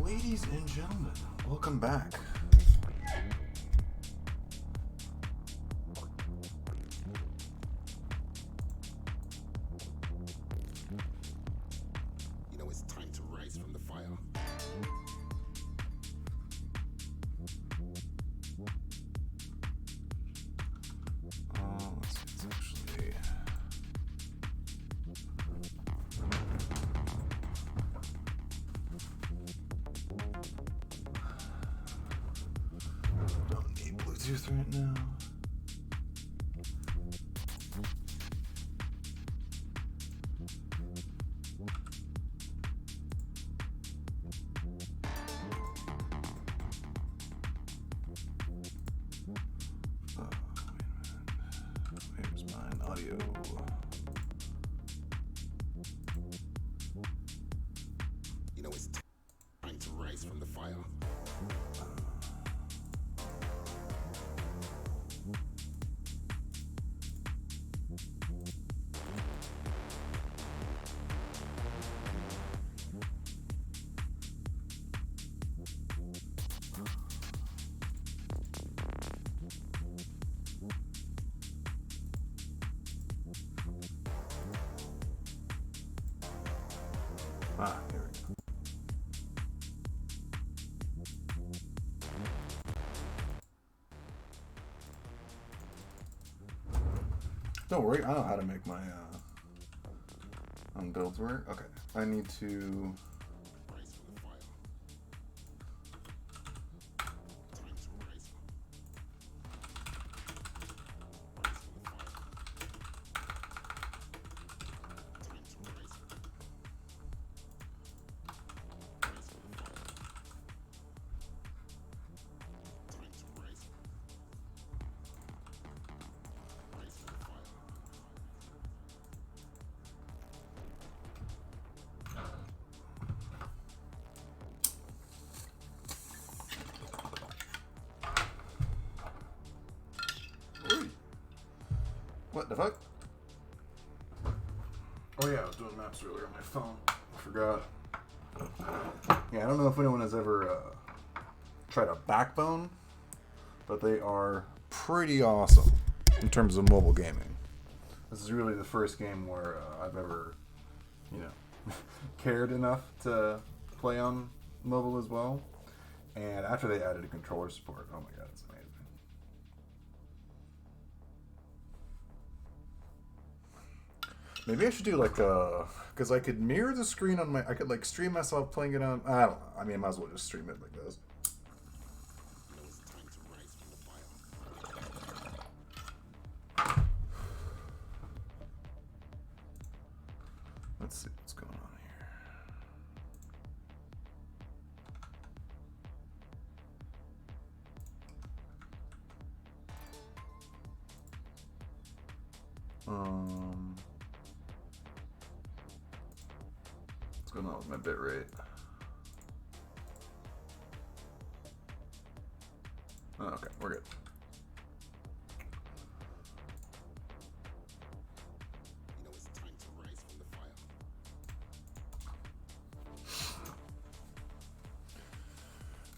Ladies and gentlemen, welcome back. You know it's time to rise from the fire. Let's see, it's actually... Don't need Bluetooth right now. Where's mine? Audio. You know it's time to rise from the fire. Here we go. Don't worry, I know how to make my builds work. Okay, I need to... Rise from the fire. Time to rise. Rise from the fire. Time to rise. Rise from the fire. Time to rise. Rise from the fire. Oi. What the fuck? Oh yeah, I was doing maps earlier on my phone. I forgot. Yeah, I don't know if anyone has ever tried a Backbone, but they are pretty awesome in terms of mobile gaming. This is really the first game where I've ever, cared enough to play on mobile as well. And after they added a controller support, oh my god, it's amazing. Maybe I should do like because I could mirror the screen on I could like stream myself playing it on, I don't know. I mean, I might as well just stream it like this. You know it's time to rise from the fire. Let's see what's going on here. What's going on with my bitrate? Oh, okay, we're good. You know it's time to rise from the fire.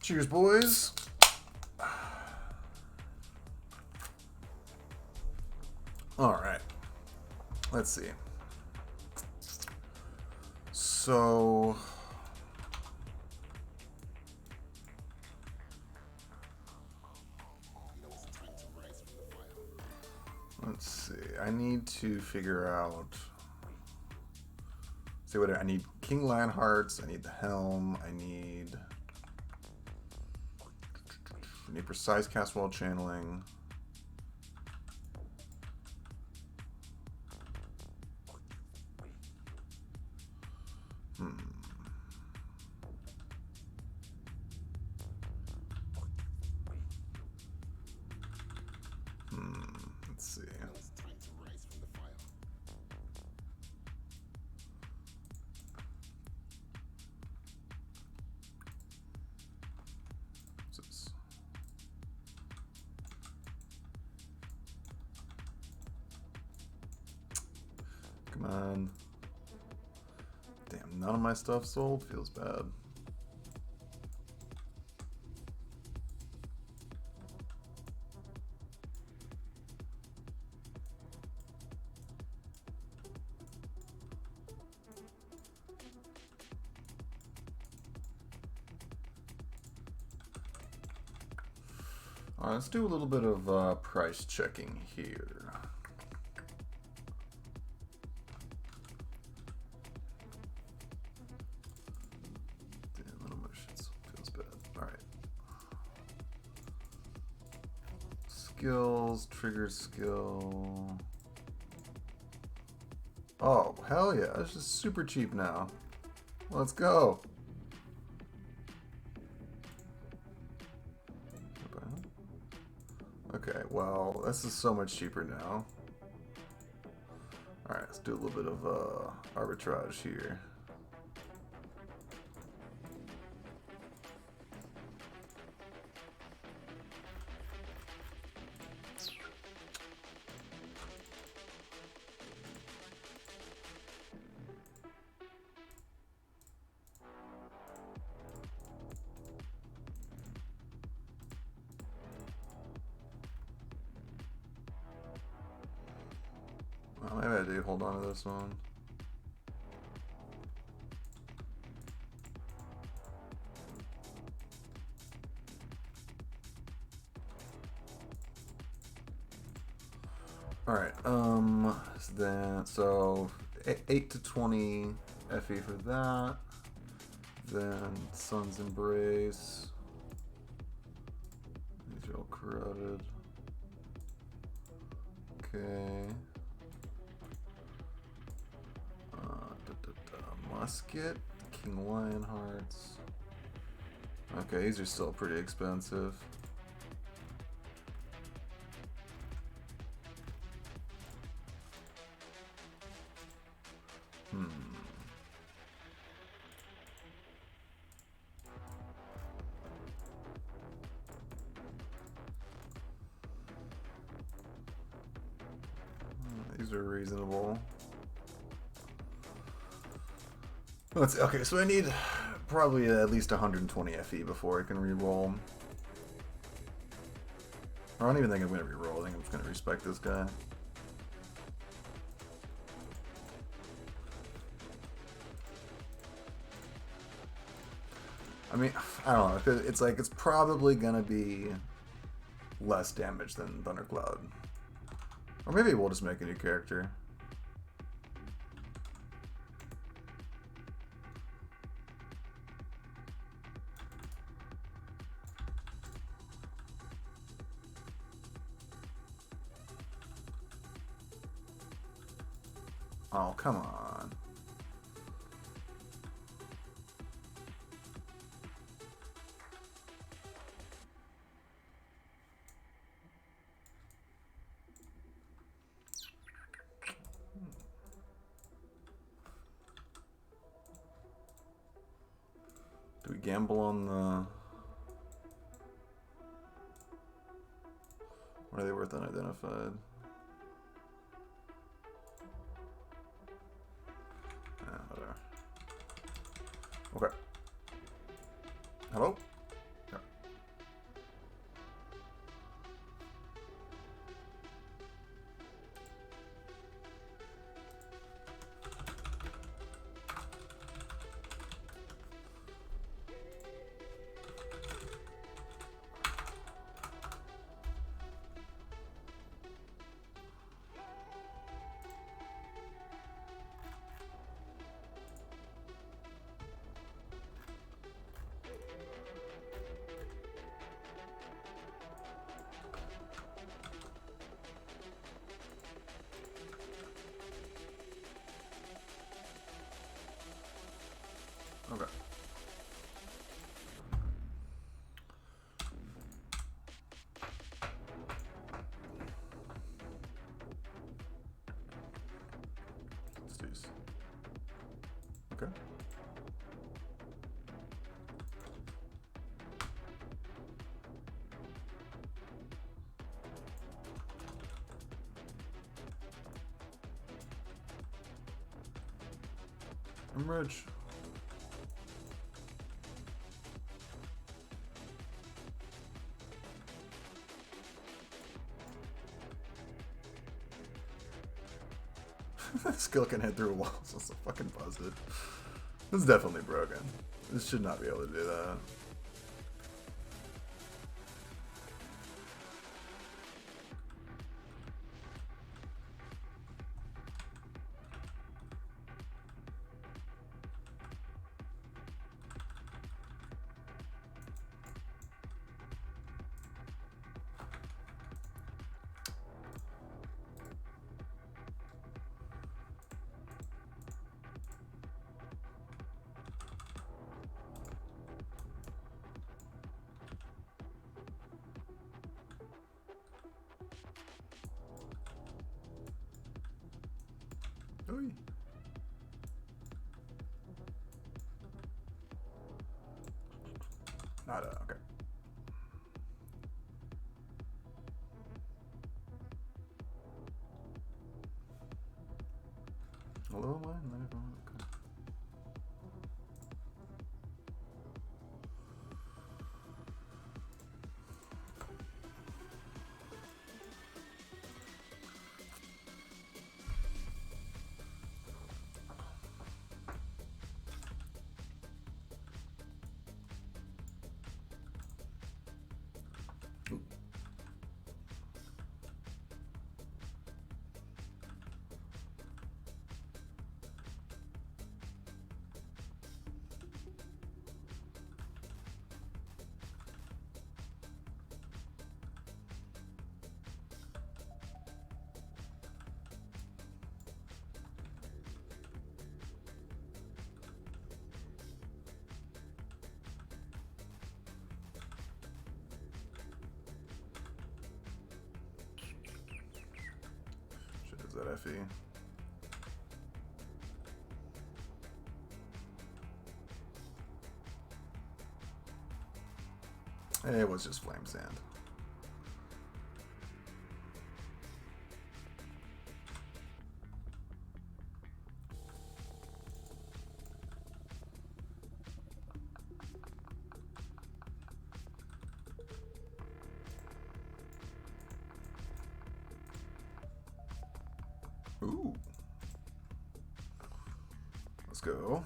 Cheers, boys. All right. Let's see. So, You know it's time to rise from the fire. let's see. I need to figure out. See what I need. King Lionhearts. I need the helm. I need precise cast wall channeling. Let's see. You know it's time to rise from the fire. What's this? Come on. Damn, none of my stuff sold. Feels bad. Alright, let's do a little bit of price checking here. Damn, little motions feels bad. Alright. Skills, trigger skill. Oh, hell yeah. It's just super cheap now. Let's go. Okay, well, this is so much cheaper now. Alright, let's do a little bit of arbitrage here. Well, maybe I do hold on to this one. Alright, so 8 to 20 FE for that. Then Sun's Embrace. These are all corroded. Okay. Musket, King Lionhearts. Okay, these are still pretty expensive. These are reasonable. Let's see. Okay, so I need probably at least 120 FE before I can reroll. I don't even think I'm going to reroll. I think I'm just going to respect this guy. I mean, I don't know. It's like it's probably going to be less damage than Thundercloud. Or maybe we'll just make a new character. Oh, come on. Do we gamble on the... What are they worth unidentified? Whatever. Okay. Hello? Yeah. Okay. Let's do this. Okay. I'm rich. Skill can hit through walls. That's so fucking busted. This is definitely broken. This should not be able to do that. Not okay. Hello, line. Okay. Shit, is that FE? It was just flame sand. Ooh. Let's go.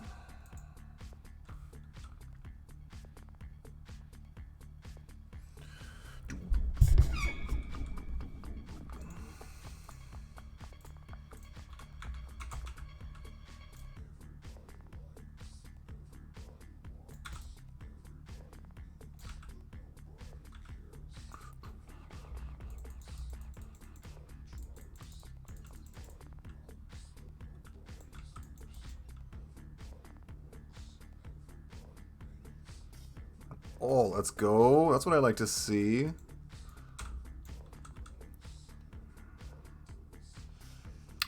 Oh, let's go. That's what I like to see.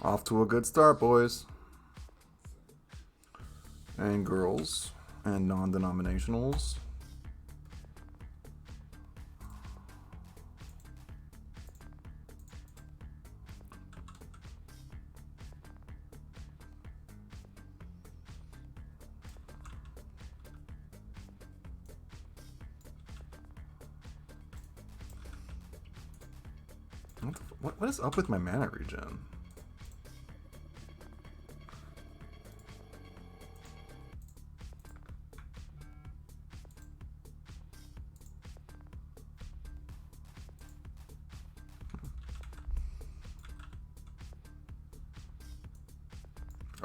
Off to a good start, boys. And girls. And non-denominationals. What is up with my mana regen?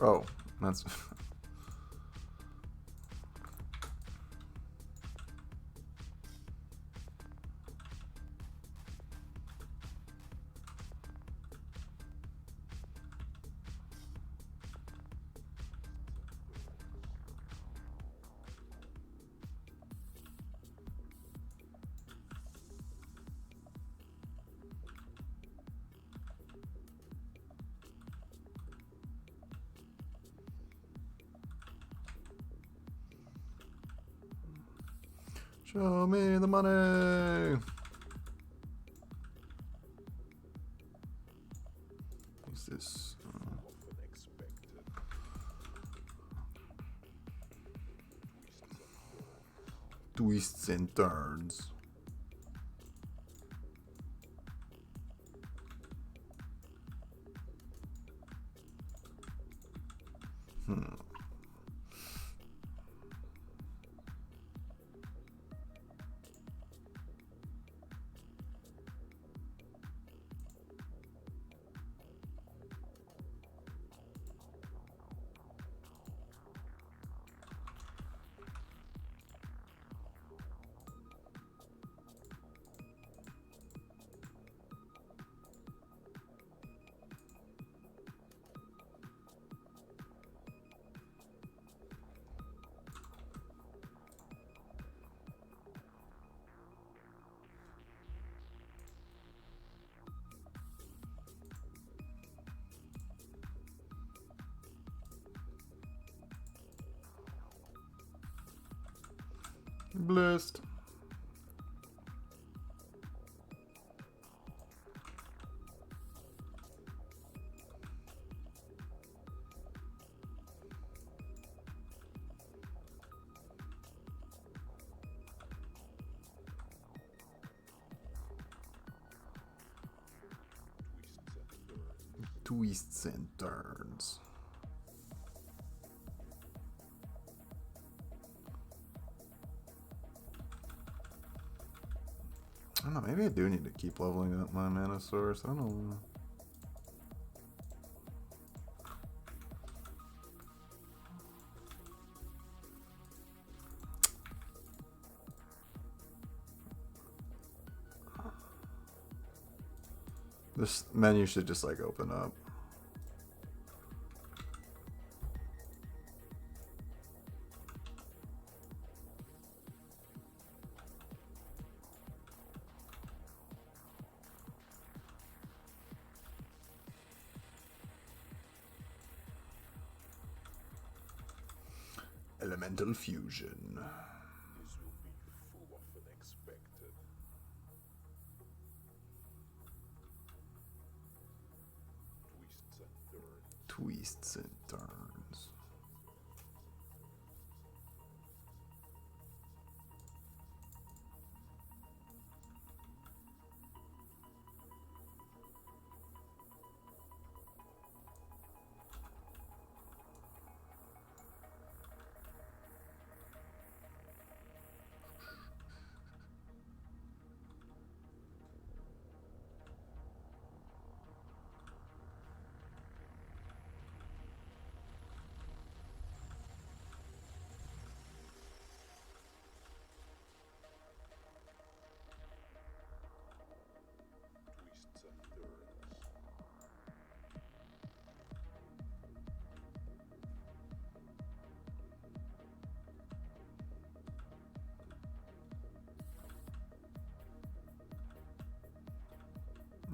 Oh, that's... Show me the money! What's this? Twists and turns. Blessed. Twists and turns. I don't know, maybe I do need to keep leveling up my mana source. I don't know. This menu should just like open up. Elemental fusion. This will be full of unexpected. Twists and turns. Twists and turns.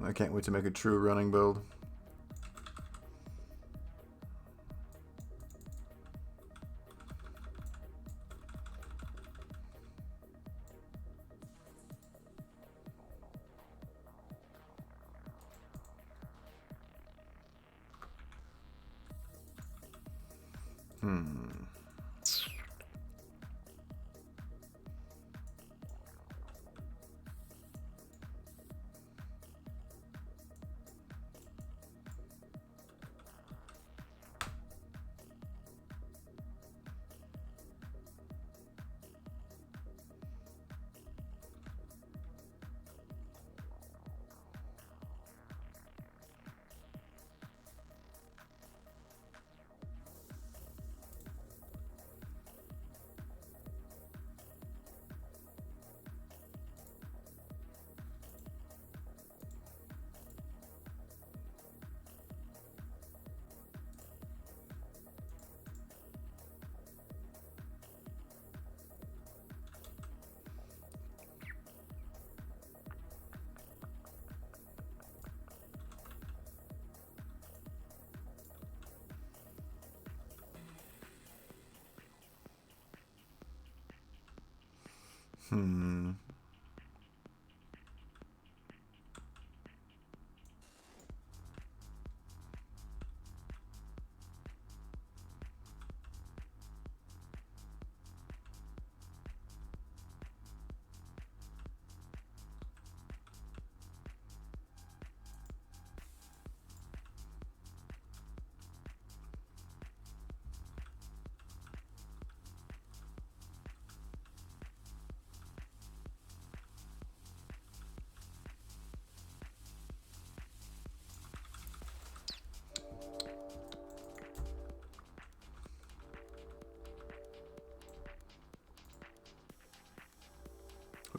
I can't wait to make a true running build.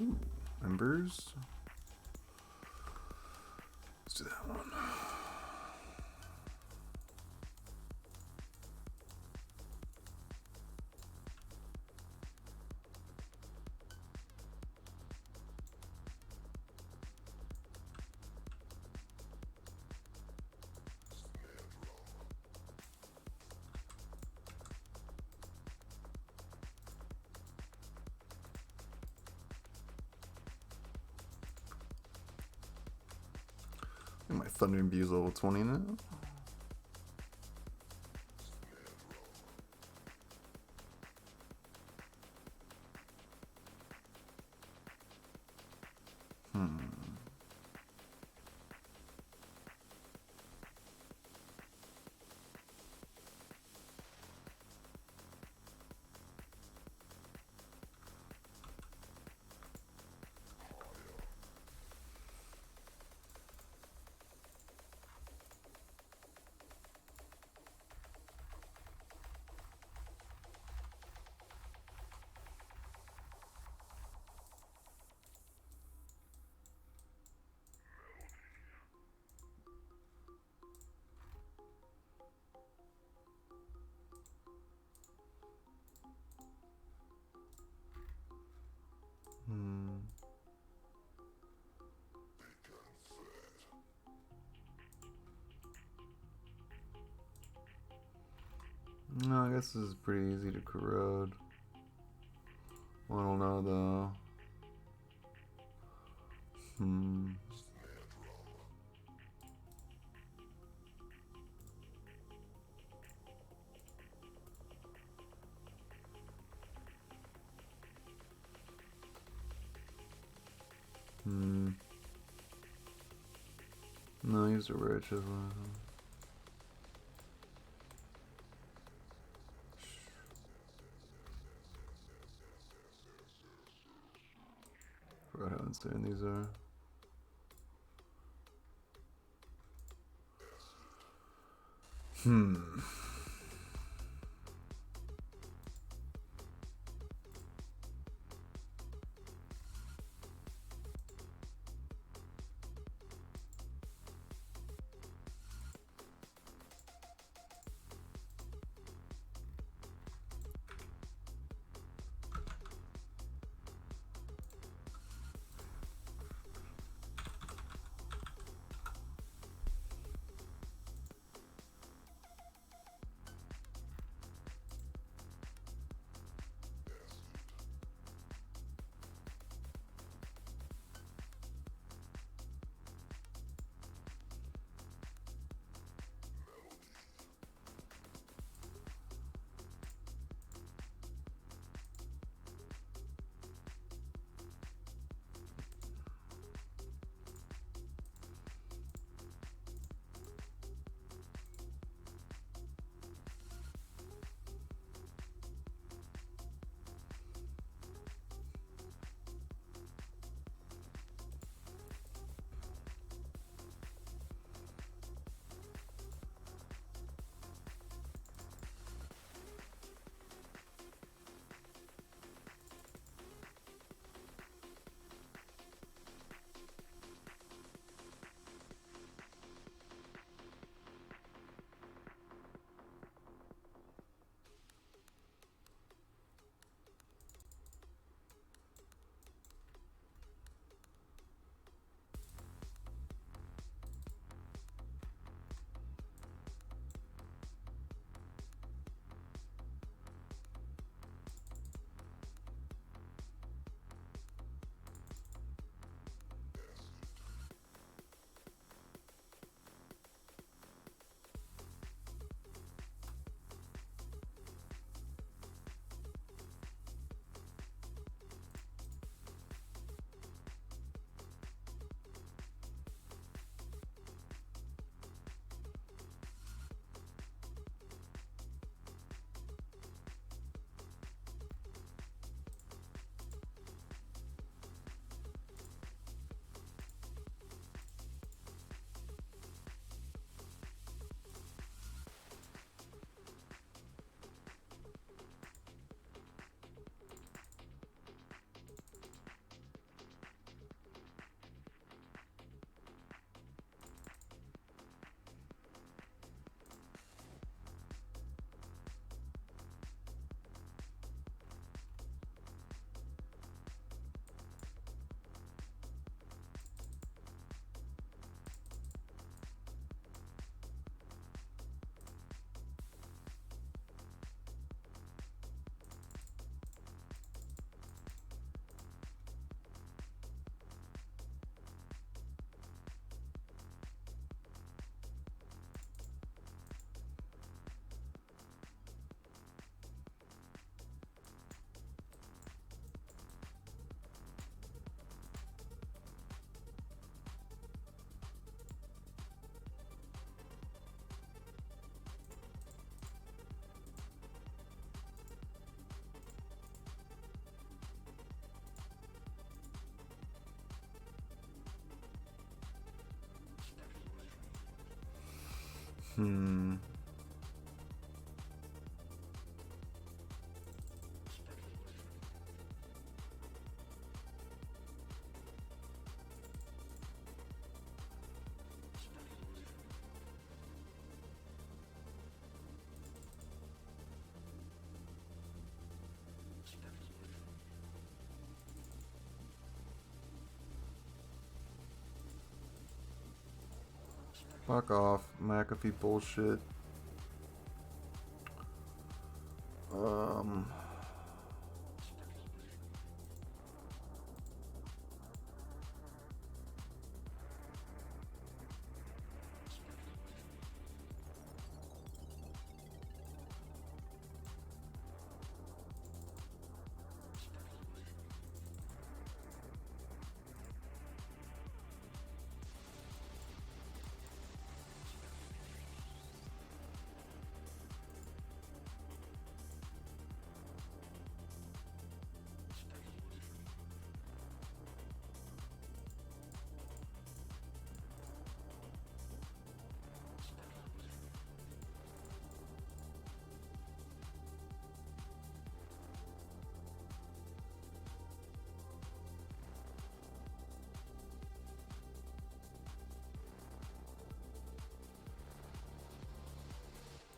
Ooh, embers. Let's do that one. I think my Thunder Imbue's level 20 now. No, I guess this is pretty easy to corrode. I don't know though. No, use a rare chisel. Forgot how insane these are. Fuck off, McAfee bullshit.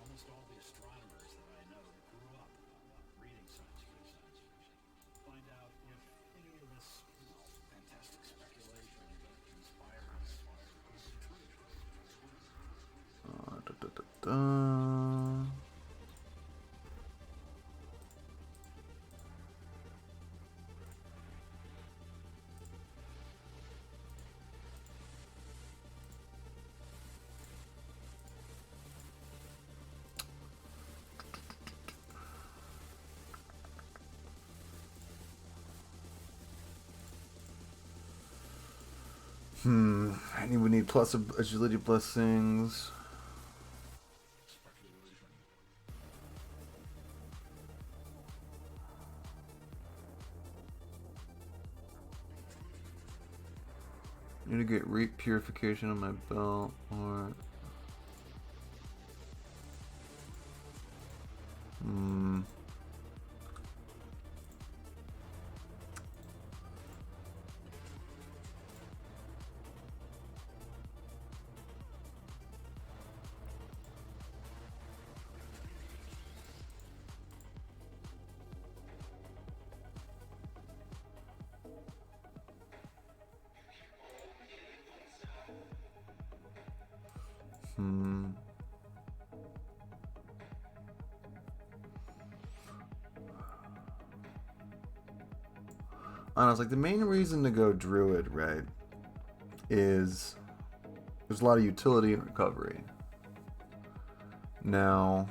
Almost all the astronomers that I know grew up reading science fiction. Find out if any of this fantastic speculation that inspires us is true. Da, da, da, da. And we need plus agility blessings. Need to get reap purification on my belt, or honestly, like the main reason to go druid, right, is there's a lot of utility in recovery. Now,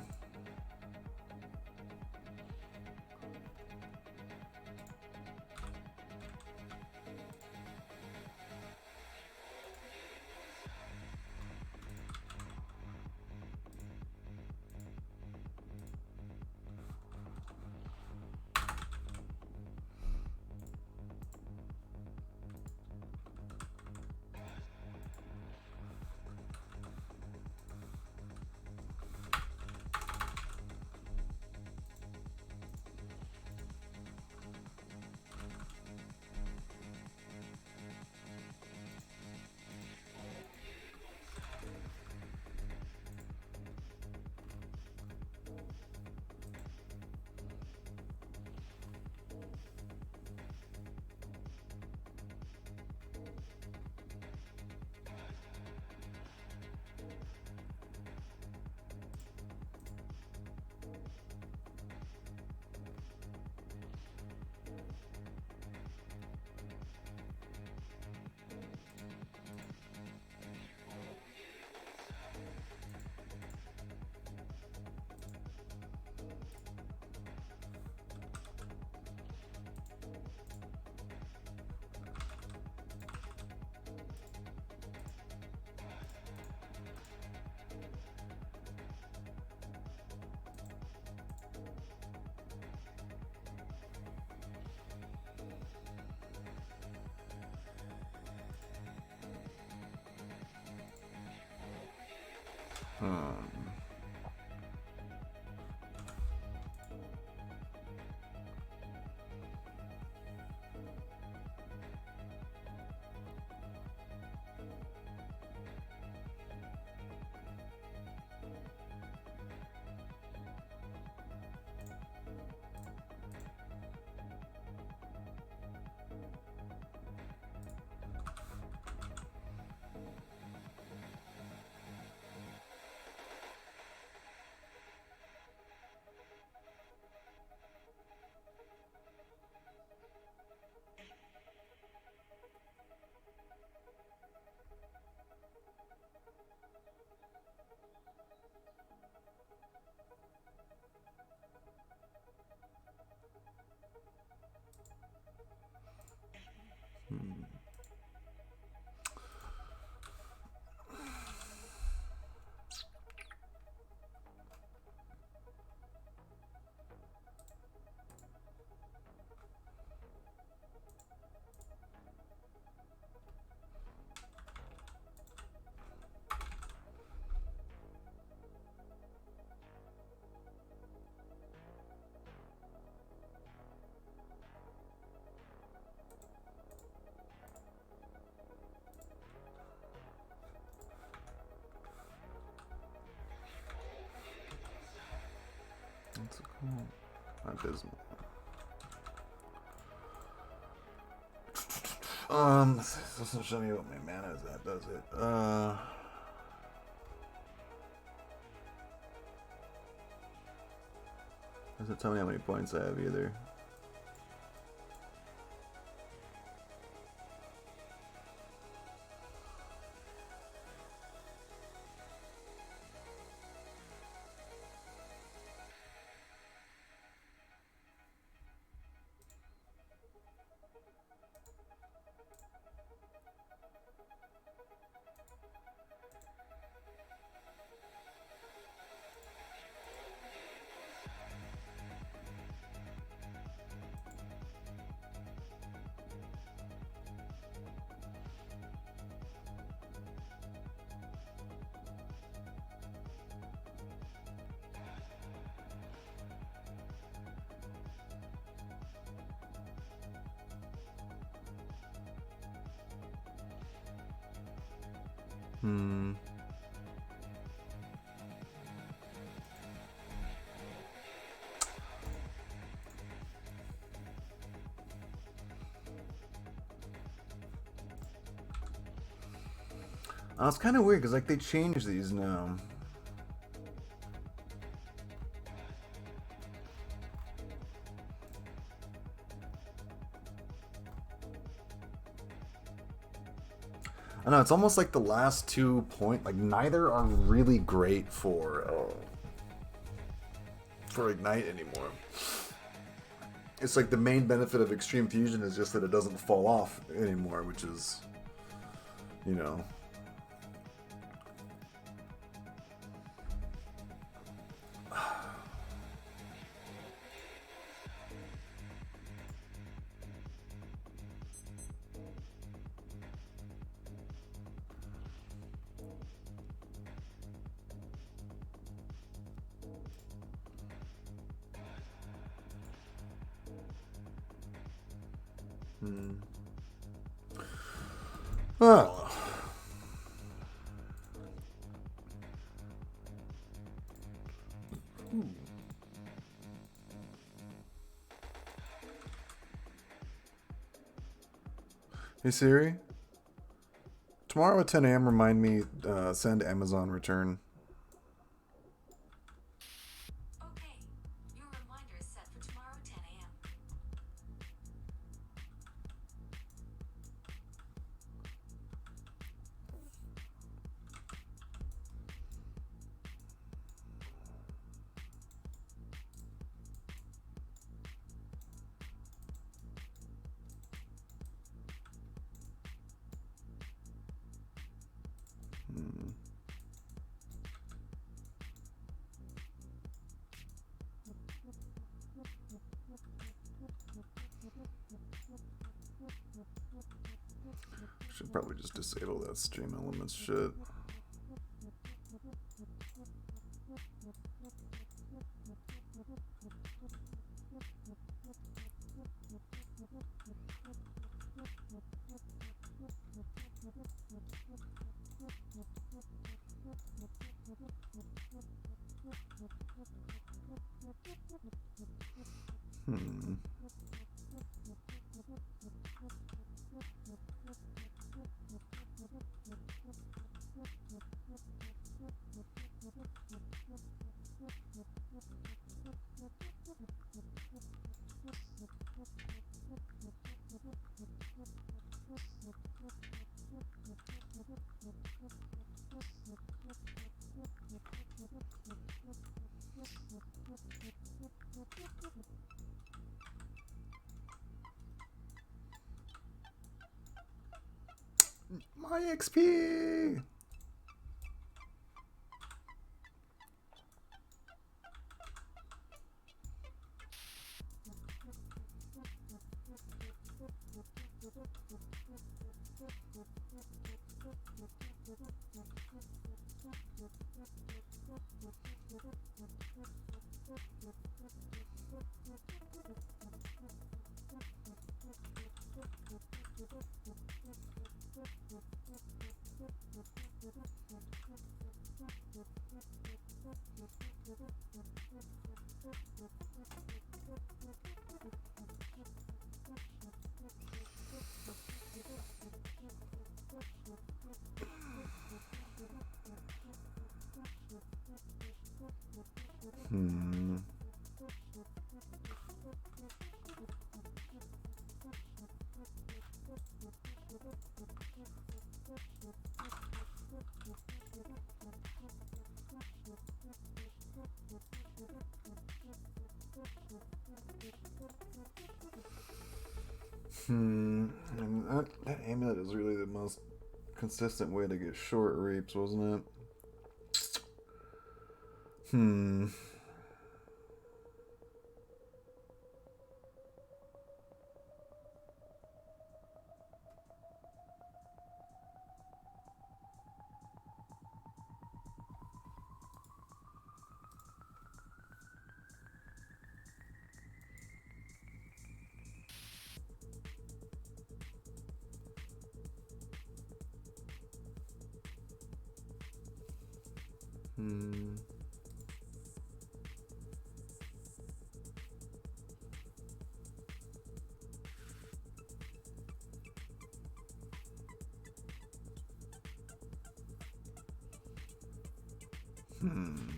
What's it called? Abysmal. This doesn't show me what my mana is at, does it? Doesn't tell me how many points I have either. It's kind of weird because like they changed these now. I know it's almost like the last 2 point, like neither are really great for Ignite anymore. It's like the main benefit of Extreme Fusion is just that it doesn't fall off anymore, which is, you know. Oh. Hey Siri, tomorrow at 10 a.m. remind me send Amazon return. Okay, your reminder is set for tomorrow 10 a.m. Should probably just disable that stream elements shit. My XP! Hmm. And that amulet is really the most consistent way to get short reaps, wasn't it? Hmm. Hmm. Hmm.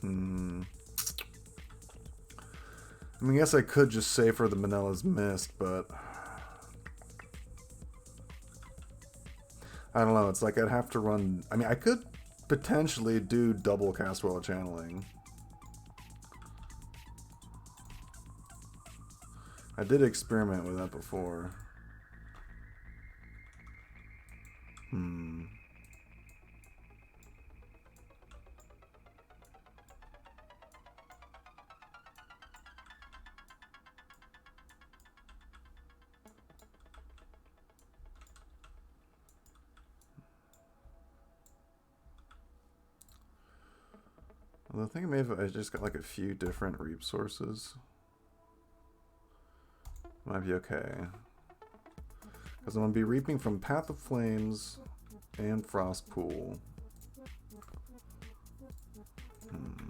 Hmm. I mean, I guess I could just say for the Manila's missed, but I don't know. It's like I'd have to run. I mean, I could potentially do double Castwell channeling. I did experiment with that before. Hmm. Well, I think maybe I just got like a few different reap sources. Might be okay. Because I'm going to be reaping from Path of Flames and Frost Pool. Hmm.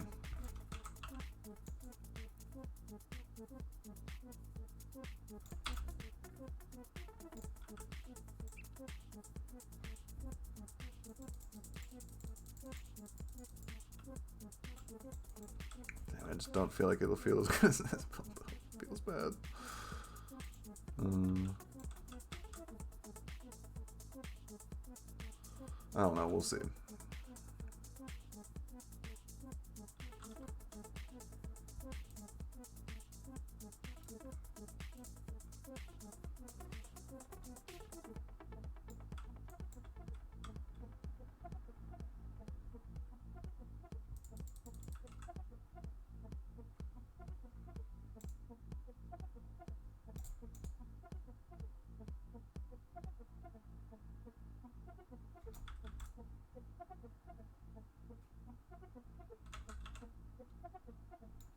Damn, I just don't feel like it'll feel as good as this build. It feels bad. I don't know, we'll see.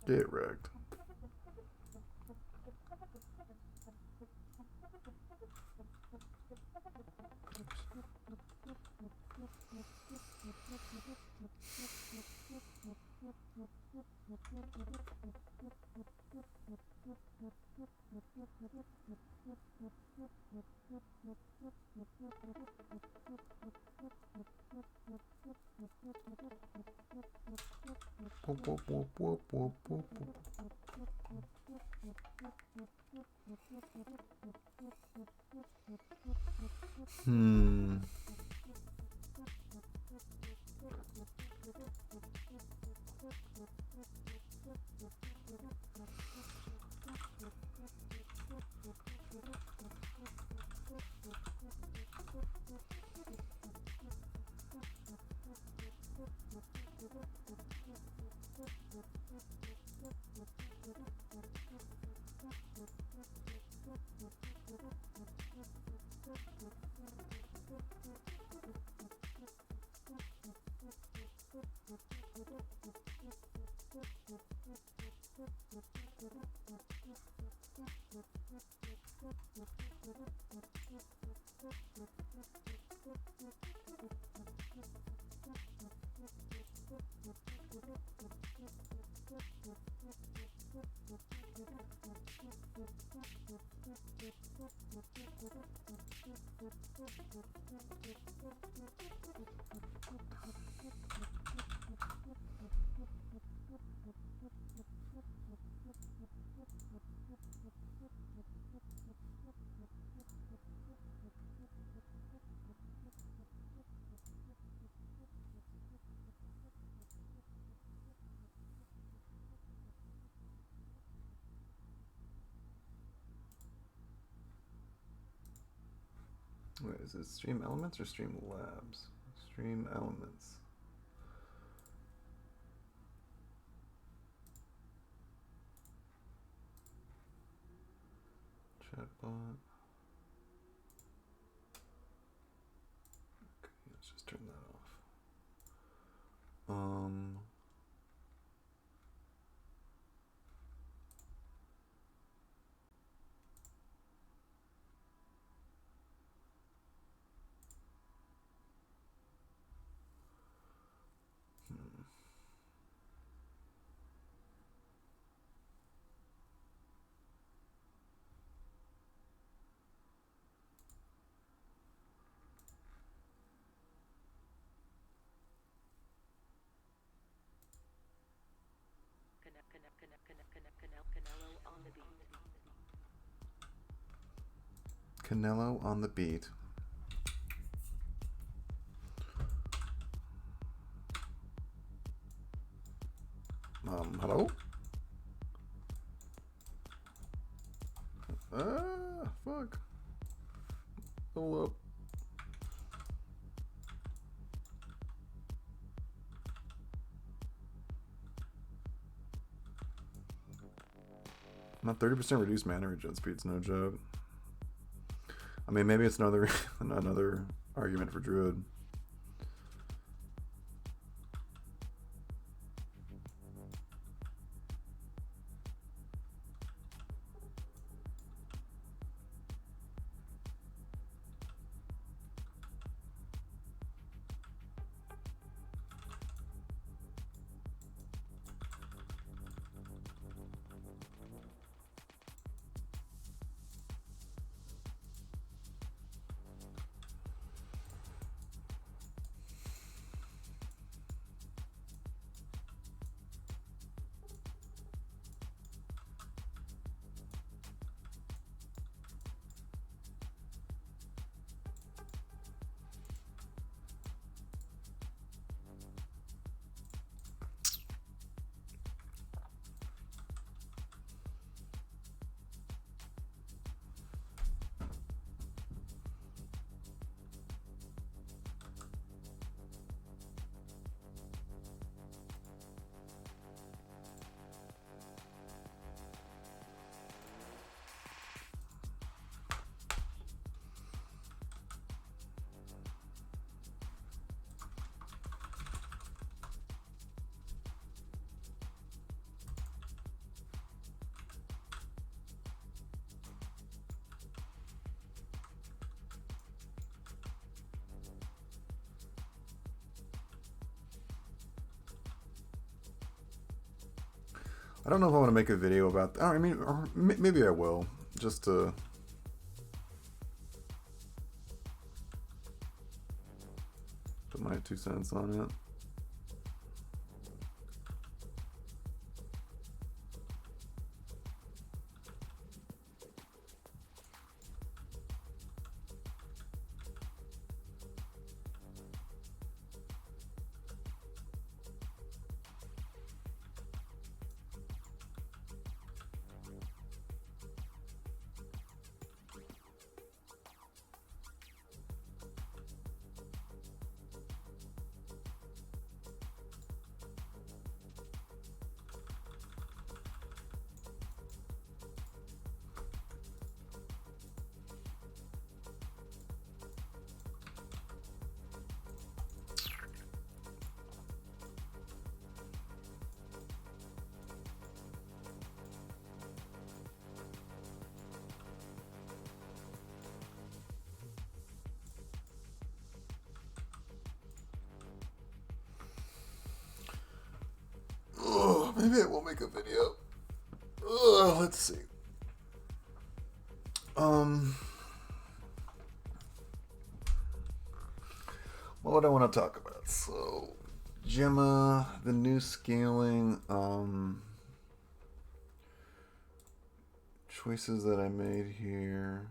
Get wrecked. Whoop, whoop, whoop, whoop, whoop, whoop, whoop. Hmm. Wait, is it Stream Elements or Stream Labs? Stream Elements. Chatbot. Okay, let's just turn that off. Canelo on the beat. Hello? Fuck. Hold up. Not 30% reduced mana regen speed's no joke. I mean, maybe it's another another argument for Druid. I don't know if I want to make a video about that. I mean, or maybe I will, just to put my 2 cents on it. Maybe I will make a video. Let's see. what I want to talk about. So, Gemma, the new scaling, choices that I made here.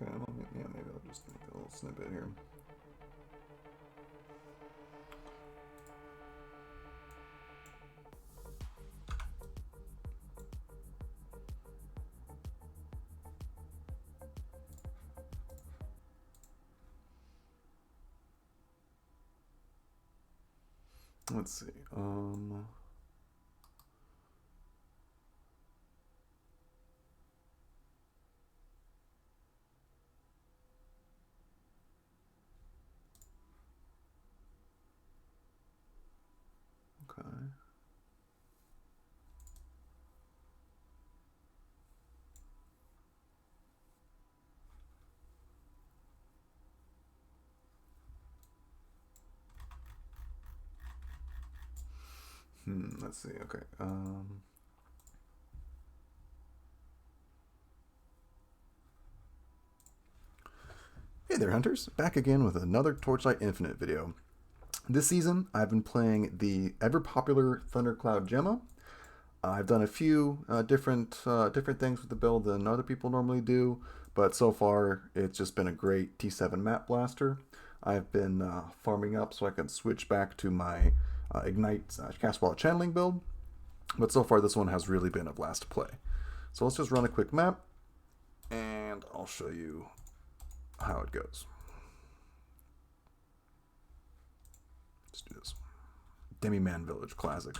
Okay, yeah, maybe I'll just make a little snippet here. Let's see. Okay. Let's see. Okay. Hey there, hunters! Back again with another Torchlight Infinite video. This season, I've been playing the ever-popular Thundercloud Gemma. I've done a few different things with the build than other people normally do, but so far it's just been a great T7 map blaster. I've been farming up so I can switch back to my Ignite Castwall channeling build, but so far this one has really been a blast to play. So let's just run a quick map, and I'll show you how it goes. Let's do this. Demi-Man Village, classic.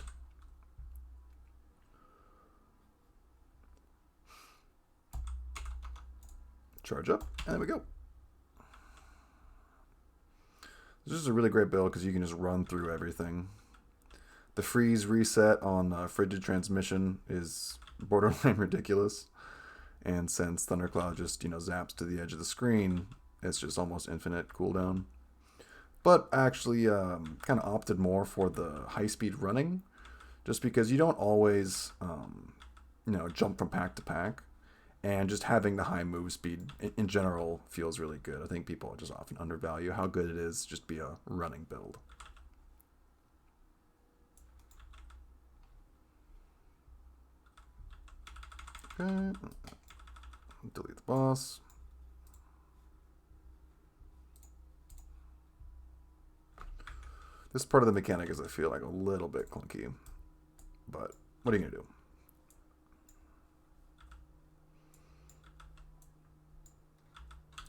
Charge up, and there we go. This is a really great build because you can just run through everything. The freeze reset on Frigid Transmission is borderline ridiculous. And since Thundercloud just, zaps to the edge of the screen, it's just almost infinite cooldown. But I actually kind of opted more for the high-speed running, just because you don't always, jump from pack to pack. And just having the high move speed in general feels really good. I think people just often undervalue how good it is just be a running build. Okay. Delete the boss. This part of the mechanic is, I feel like, a little bit clunky. But what are you going to do?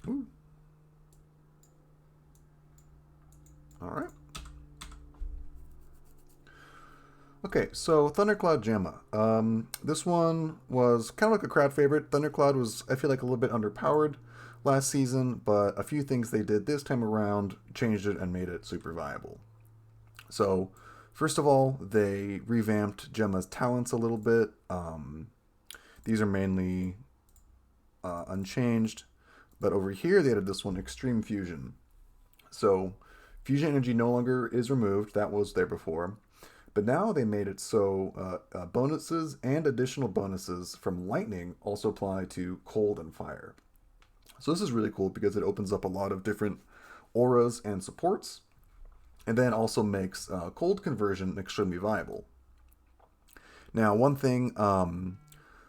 Ooh. All right. Okay, so Thundercloud Gemma. This one was kind of like a crowd favorite. Thundercloud was, I feel like, a little bit underpowered last season, but a few things they did this time around changed it and made it super viable. So, first of all, they revamped Gemma's talents a little bit. These are mainly unchanged, but over here they added this one, Extreme Fusion. So, fusion energy no longer is removed. That was there before. But now they made it so bonuses and additional bonuses from lightning also apply to cold and fire. So this is really cool because it opens up a lot of different auras and supports, and then also makes cold conversion extremely viable. Now, one thing,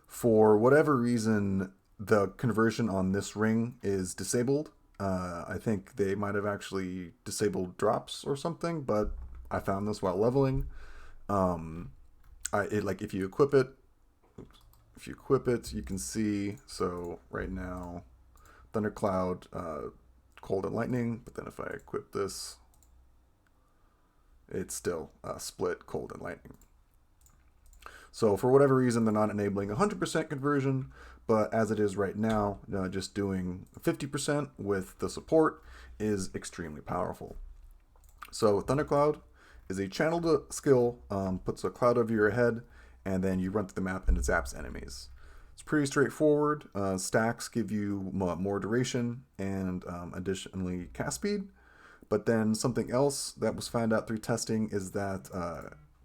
for whatever reason, the conversion on this ring is disabled. I think they might have actually disabled drops or something, but I found this while leveling. If you equip it, you can see, so right now, Thundercloud cold and lightning, but then if I equip this, it's still split cold and lightning. So for whatever reason, they're not enabling 100% conversion, but as it is right now, just doing 50% with the support is extremely powerful. So Thundercloud is a channeled skill, puts a cloud over your head, and then you run through the map and it zaps enemies. It's pretty straightforward. Stacks give you more duration and additionally cast speed. But then something else that was found out through testing is that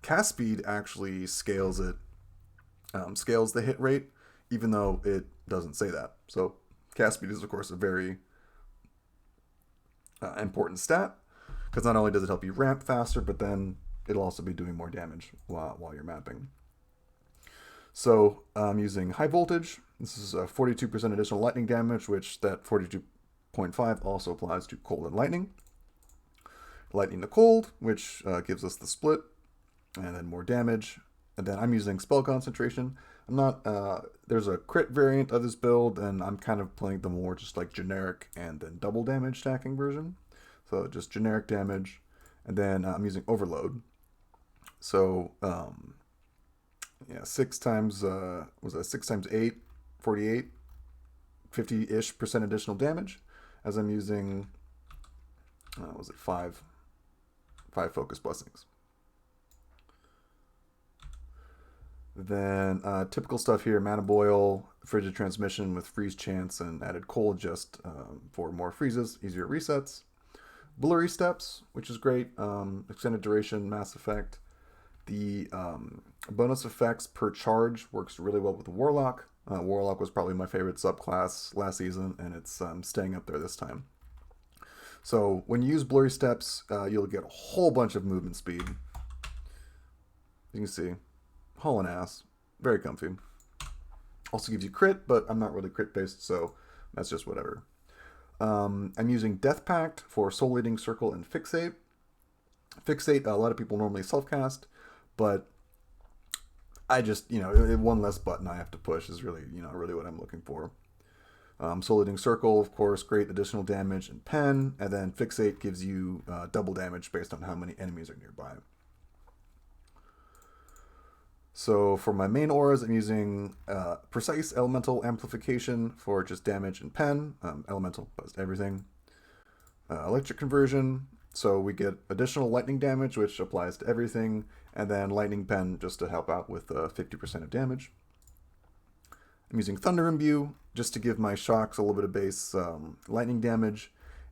cast speed actually scales it, scales the hit rate, even though it doesn't say that. So cast speed is of course a very important stat, because not only does it help you ramp faster, but then it'll also be doing more damage while you're mapping. So I'm using high voltage. This is 42% additional lightning damage, which that 42.5 also applies to cold and lightning. Lightning to cold, which gives us the split, and then more damage. And then I'm using spell concentration. I'm not, there's a crit variant of this build, and I'm kind of playing the more just like generic and then double damage stacking version. So just generic damage, and then I'm using overload. So, yeah, 6 times, was that 6 times 8, 48, 50-ish% additional damage, as I'm using, was it 5 focus blessings. Then typical stuff here: mana boil, frigid transmission with freeze chance, and added cold just for more freezes, easier resets. Blurry steps, which is great. Extended duration, mass effect. The bonus effects per charge works really well with the Warlock. Warlock was probably my favorite subclass last season, and it's staying up there this time. So when you use blurry steps, you'll get a whole bunch of movement speed. You can see, hauling ass, very comfy. Also gives you crit, but I'm not really crit based, so that's just whatever. I'm using Death Pact for Soul Eating Circle and Fixate. Fixate, a lot of people normally self-cast, but I just, one less button I have to push is really, really what I'm looking for. Soul Eating Circle, of course, great additional damage and pen, and then Fixate gives you double damage based on how many enemies are nearby. So for my main auras, I'm using Precise Elemental Amplification for just damage and pen. Elemental applies to everything. Electric Conversion, so we get additional lightning damage, which applies to everything, and then Lightning Pen just to help out with 50% of damage. I'm using Thunder Imbue just to give my shocks a little bit of base lightning damage,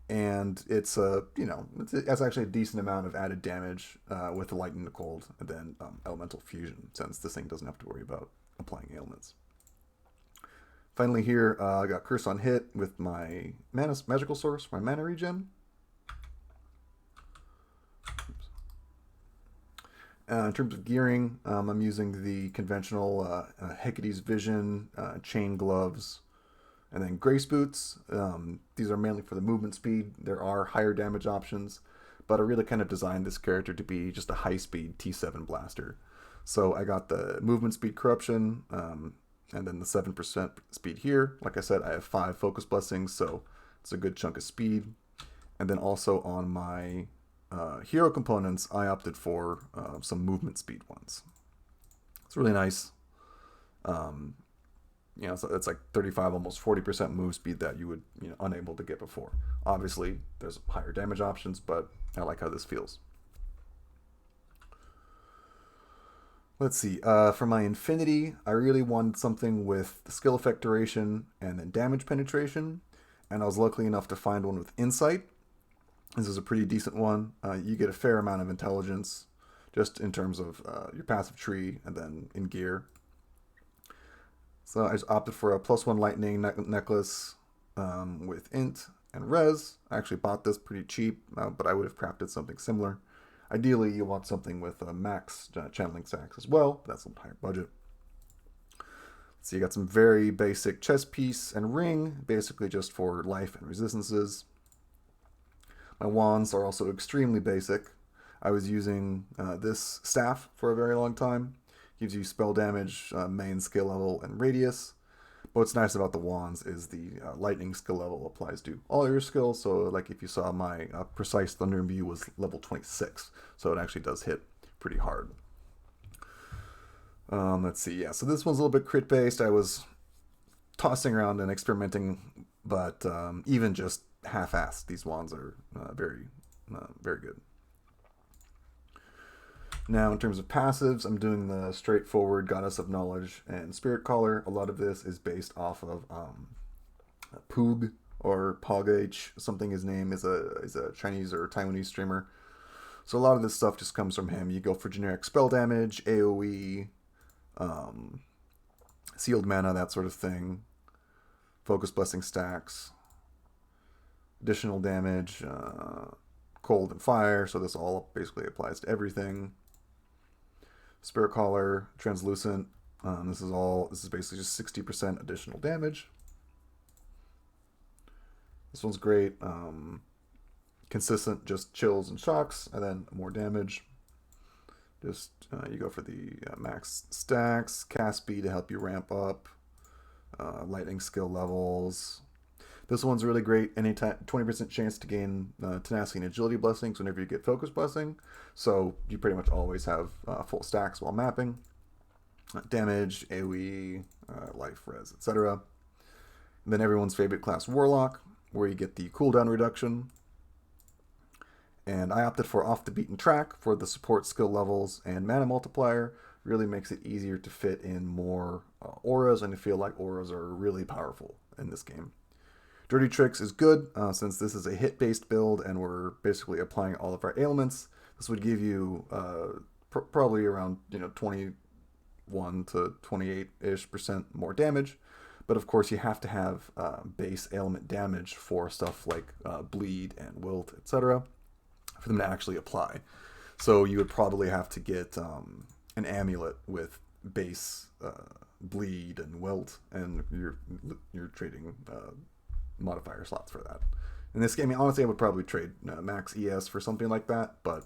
and it has actually a decent amount of added damage with the Lightning to Cold, and then Elemental Fusion, since this thing doesn't have to worry about applying ailments. Finally here, I got Curse on Hit with my magical source, my mana regen. In terms of gearing, I'm using the conventional Hecate's Vision, chain gloves, and then Grace Boots. These are mainly for the movement speed. There are higher damage options, but I really kind of designed this character to be just a high-speed T7 blaster. So I got the movement speed corruption, and then the 7% speed here. Like I said, I have 5 focus blessings, so it's a good chunk of speed. And then also on my hero components, I opted for some movement speed ones. It's really nice. So it's like 35, almost 40% move speed that you would, unable to get before. Obviously, there's higher damage options, but I like how this feels. Let's see. For my Infinity, I really wanted something with the skill effect duration and then damage penetration, and I was lucky enough to find one with Insight. This is a pretty decent one. You get a fair amount of intelligence, just in terms of your passive tree and then in gear. So I just opted for a +1 lightning necklace with int and res. I actually bought this pretty cheap, but I would have crafted something similar. Ideally, you want something with max channeling stacks as well. But that's a higher budget. So you got some very basic chest piece and ring, basically just for life and resistances. My wands are also extremely basic. I was using this staff for a very long time. Gives you spell damage, main skill level, and radius. what's nice about the wands is the lightning skill level applies to all your skills. So like if you saw my precise thunder imbue was level 26, so it actually does hit pretty hard. Let's see, yeah, so this one's a little bit crit based. I was tossing around and experimenting, but even just half-assed, these wands are very good. Now, in terms of passives, I'm doing the straightforward Goddess of Knowledge and Spirit Caller. A lot of this is based off of Poog or Pogh, something his name is a Chinese or Taiwanese streamer. So a lot of this stuff just comes from him. You go for generic spell damage, AoE, sealed mana, that sort of thing. Focus blessing stacks, additional damage, cold and fire. So this all basically applies to everything. Spirit Caller, translucent. This is basically just 60% additional damage. This one's great. Consistent, just chills and shocks, and then more damage. Just you go for the max stacks, cast speed to help you ramp up, lightning skill levels. This one's really great. Anytime 20% chance to gain tenacity and agility blessings whenever you get focus blessing. So you pretty much always have full stacks while mapping. Damage, AoE, life, res, etc. Then everyone's favorite class, Warlock, where you get the cooldown reduction. And I opted for Off the Beaten Track for the support skill levels and mana multiplier. Really makes it easier to fit in more auras, and I feel like auras are really powerful in this game. Dirty Tricks is good since this is a hit-based build and we're basically applying all of our ailments. This would give you probably around 21 to 28-ish% more damage. But of course you have to have base ailment damage for stuff like bleed and wilt, etc. for them to actually apply. So you would probably have to get an amulet with base bleed and wilt, and you're trading modifier slots for that. In this game, honestly, I would probably trade max ES for something like that, but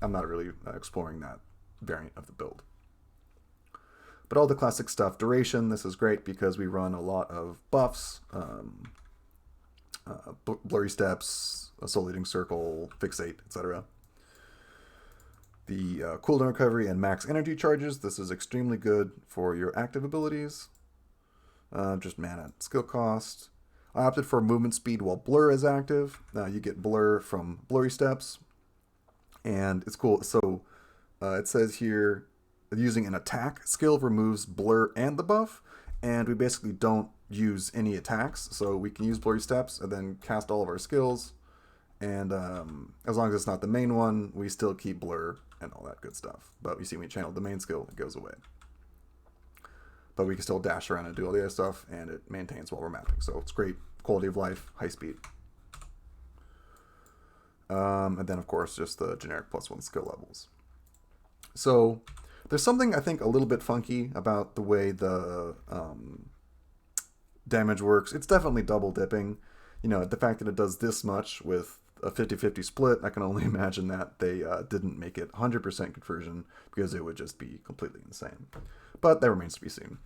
I'm not really exploring that variant of the build. But all the classic stuff. Duration, this is great because we run a lot of buffs, blurry steps, isolating circle, fixate, etc. The cooldown recovery and max energy charges. This is extremely good for your active abilities. Just mana skill cost. I opted for movement speed while blur is active. You get blur from blurry steps, and it's cool. So it says here, using an attack skill removes blur and the buff, and we basically don't use any attacks, so we can use blurry steps and then cast all of our skills, and as long as it's not the main one, we still keep blur and all that good stuff. But you see, when we channel the main skill, it goes away. But we can still dash around and do all the other stuff, and it maintains while we're mapping. So it's great quality of life, high speed. And then, of course, just the generic +1 skill levels. So there's something, I think, a little bit funky about the way the damage works. It's definitely double dipping. The fact that it does this much with a 50-50 split, I can only imagine that they didn't make it 100% conversion because it would just be completely insane. But that remains to be seen.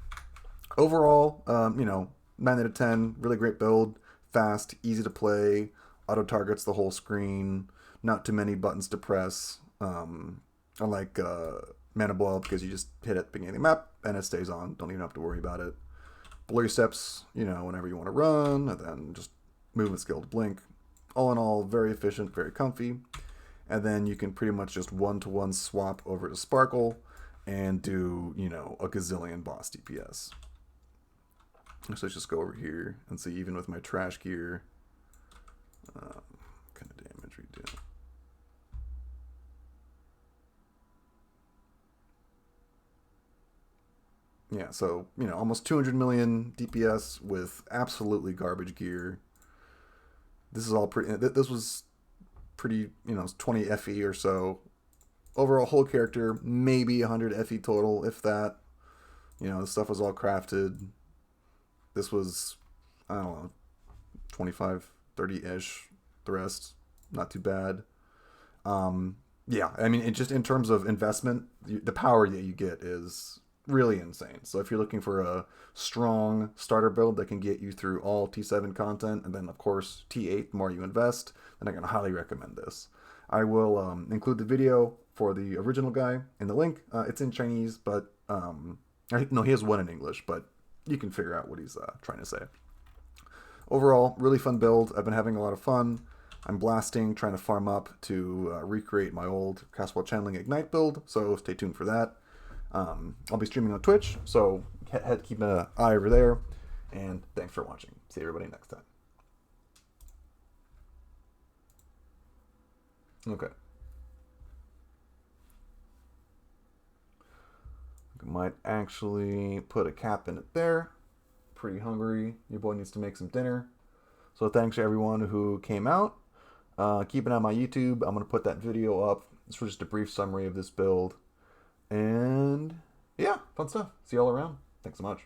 Overall, 9 out of 10, really great build, fast, easy to play, auto targets the whole screen, not too many buttons to press, unlike Mana Boil, because you just hit it at the beginning of the map and it stays on, don't even have to worry about it. Blurry steps, whenever you want to run, and then just movement skill to blink. All in all, very efficient, very comfy. And then you can pretty much just one-to-one swap over to Sparkle and do, a gazillion boss DPS. So let's just go over here and see, even with my trash gear, what kind of damage we do. Yeah, so, almost 200 million DPS with absolutely garbage gear. This is all pretty, this was pretty, 20 FE or so. Overall, whole character, maybe 100 FE total, if that. The stuff was all crafted. This was, I don't know, 25, 30-ish. The rest, not too bad. Yeah, I mean, just in terms of investment, the power that you get is really insane. So if you're looking for a strong starter build that can get you through all T7 content, and then of course T8 the more you invest, then I can highly recommend this. I will include the video for the original guy in the link. It's in Chinese, but no, he has one in English, but you can figure out what he's trying to say. Overall, really fun build. I've been having a lot of fun. I'm blasting, trying to farm up to recreate my old Caswell Channeling Ignite build, so stay tuned for that. I'll be streaming on Twitch, so keep an eye over there. And thanks for watching. See everybody next time. Okay. I might actually put a cap in it there. Pretty hungry. Your boy needs to make some dinner. So thanks to everyone who came out. Keep an eye on my YouTube. I'm going to put that video up. This was just a brief summary of this build. And yeah, fun stuff. See y'all around. Thanks so much.